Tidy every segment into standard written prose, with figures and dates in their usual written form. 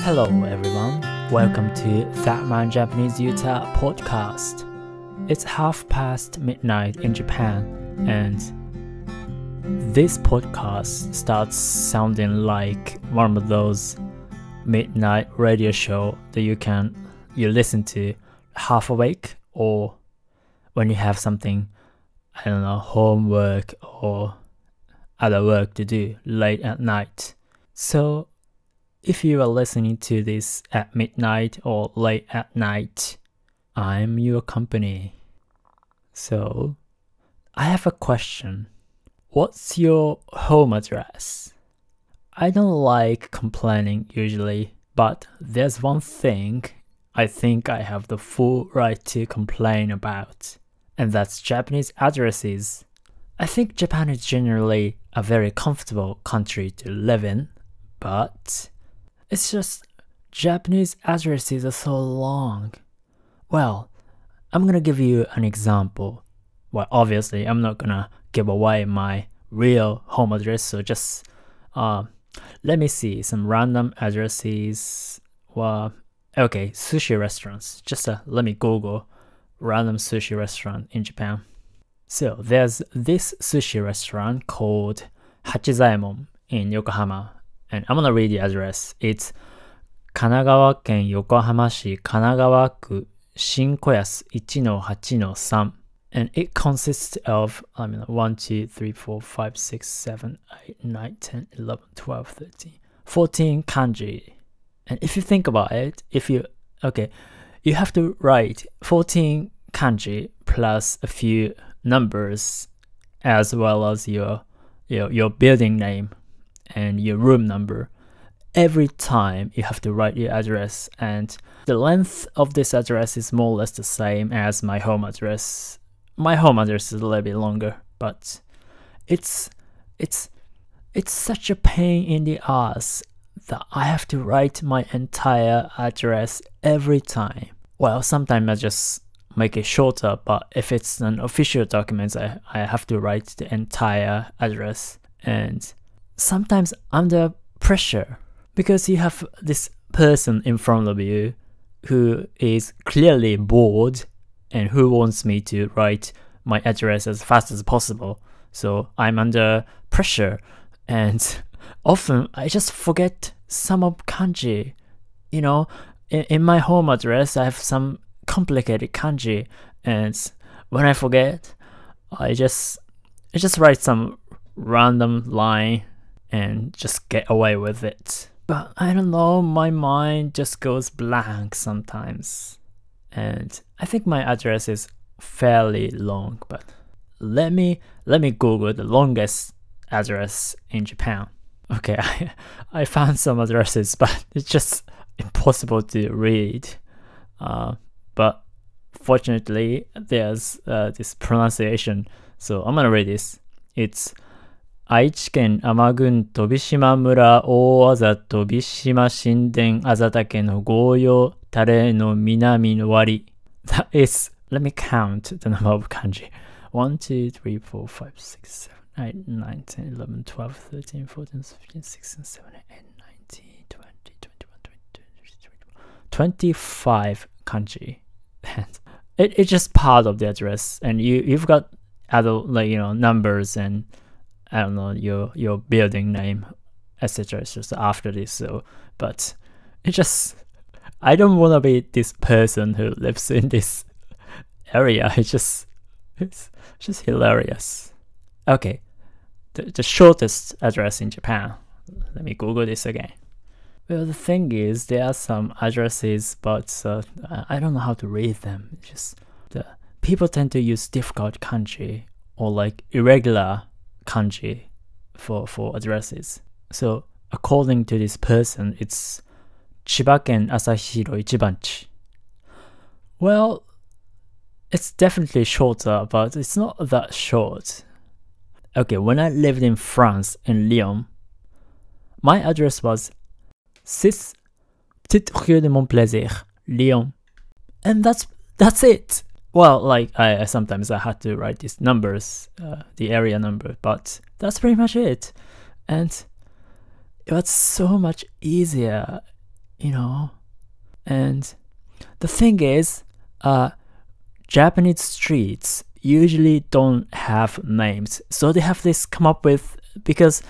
Hello everyone, welcome to That Man Japanese Utah podcast. It's midnight in Japan, and this podcast starts sounding like one of those midnight radio show that you listen to half awake, or when you have something, I don't know, homework or other work to do late at night. So if you are listening to this at midnight or late at night, I'm your company. So, I have a question. What's your home address? I don't like complaining usually, but there's one thing I think I have the full right to complain about, and that's Japanese addresses. I think Japan is generally a very comfortable country to live in, but it's just Japanese addresses are so long. Well, I'm gonna give you an example. Well, obviously, I'm not gonna give away my real home address, so just let me see some random addresses. Well, okay, sushi restaurants. Just let me Google random sushi restaurant in Japan. So there's this sushi restaurant called Hachizaemon in Yokohama. And I'm gonna read the address. It's 神奈川県横浜市神奈川区新小安 1-8-3. And it consists of 1, 2, 3, 4, 5, 6, 7, 8, 9, 10, 11, 12, 13, 14 kanji. And if you think about it, you have to write 14 kanji plus a few numbers, as well as your building name and your room number. Every time you have to write your address, and the length of this address is more or less the same as my home address. My home address is a little bit longer, but it's such a pain in the ass that I have to write my entire address every time. Well, sometimes I just make it shorter, but if it's an official document, I have to write the entire address. And sometimes under pressure, because you have this person in front of you who is clearly bored and who wants me to write my address as fast as possible. So I'm under pressure, and often I just forget some of kanji. You know, in my home address, I have some complicated kanji, and when I forget, I just write some random line and just get away with it. But I don't know, my mind just goes blank sometimes. And I think my address is fairly long, but let me Google the longest address in Japan. Okay, I found some addresses, but it's just impossible to read. But fortunately, there's this pronunciation, so I'm gonna read this. It's 愛知県天郡飛島村大字飛島新田あざ岳の豪陽タレの南の割. That is, let me count the number of kanji. 1, 2, 3, 4, 5, 6, 7, 8, 9, 10, 11, 12, 13, 14, 15, 16, 17, 18, 19, 20, 21, 22, 25 kanji. And it's just part of the address, and you've got other numbers and I don't know, your building name, etc. It's just after this. So, but I don't want to be this person who lives in this area. It's just hilarious. Okay, the shortest address in Japan. Let me Google this again. Well, the thing is, there are some addresses, but I don't know how to read them. The people tend to use difficult kanji or like irregular kanji for addresses. So according to this person, it's 千葉県旭広一番地. Well, it's definitely shorter, but it's not that short. Okay, when I lived in France, in Lyon, my address was 6 Petite Rue de Mon Plaisir, Lyon. And that's it. Well, like I sometimes I had to write these numbers, the area number, but that's pretty much it. And it was so much easier you know. And the thing is, Japanese streets usually don't have names, so they have this come up with, because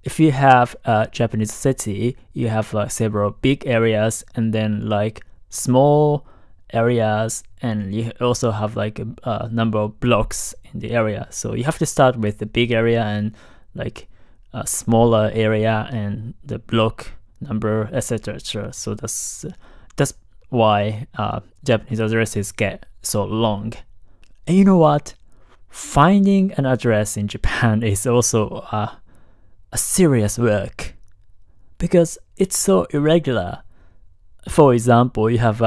if you have a Japanese city, you have like several big areas and then like small areas, and you also have like a number of blocks in the area. So you have to start with the big area and like a smaller area and the block number, etc. So that's why Japanese addresses get so long. And you know what? Finding an address in Japan is also a serious work, because it's so irregular. For example, you have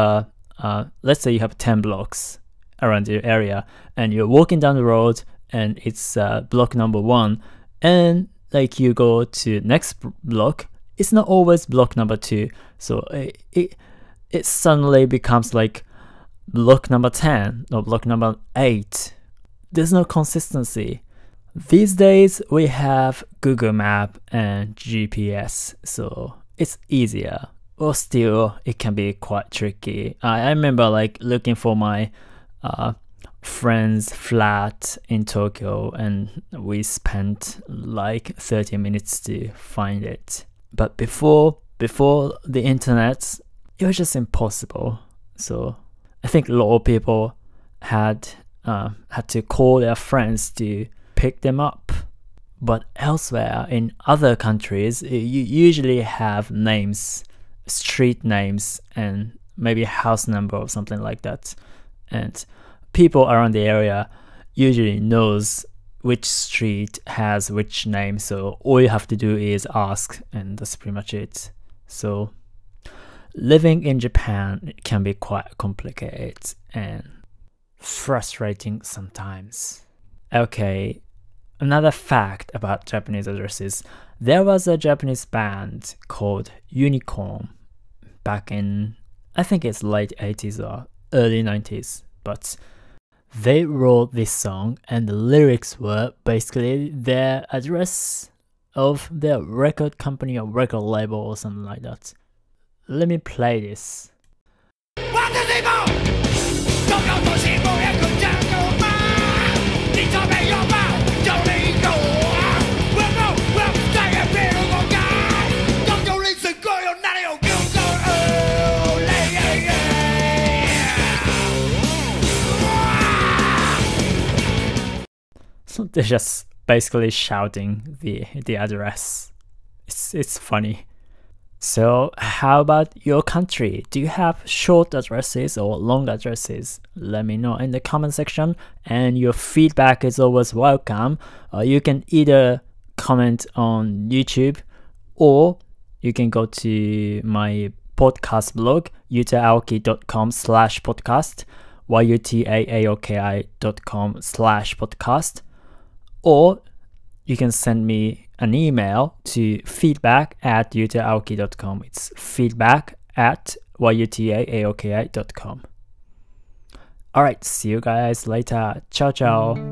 let's say you have 10 blocks around your area, and you're walking down the road and it's block number 1, and like you go to next block, it's not always block number 2, so it suddenly becomes like block number 10 or block number 8. There's no consistency. These days we have Google Map and GPS, so it's easier. Or still, it can be quite tricky. I remember like looking for my friend's flat in Tokyo, and we spent like 30 minutes to find it. But before the internet, it was just impossible. So I think a lot of people had to call their friends to pick them up. But elsewhere in other countries, you usually have names, street names, and maybe a house number or something like that. And people around the area usually knows which street has which name, so all you have to do is ask, and that's pretty much it. So living in Japan can be quite complicated and frustrating sometimes. Okay, another fact about Japanese addresses. There was a Japanese band called Unicorn back in, I think it's late 80s or early 90s, but they wrote this song and the lyrics were basically their address of their record company or record label or something like that. Let me play this. So they're just basically shouting the address. It's funny. So how about your country? Do you have short addresses or long addresses? Let me know in the comment section, and your feedback is always welcome. You can either comment on YouTube, or you can go to my podcast blog, yutaaoki.com/podcast, yutaaoki.com/podcast, or you can send me an email to feedback@yutaaoki.com. It's feedback@yutaaoki.com. Alright, see you guys later. Ciao, ciao.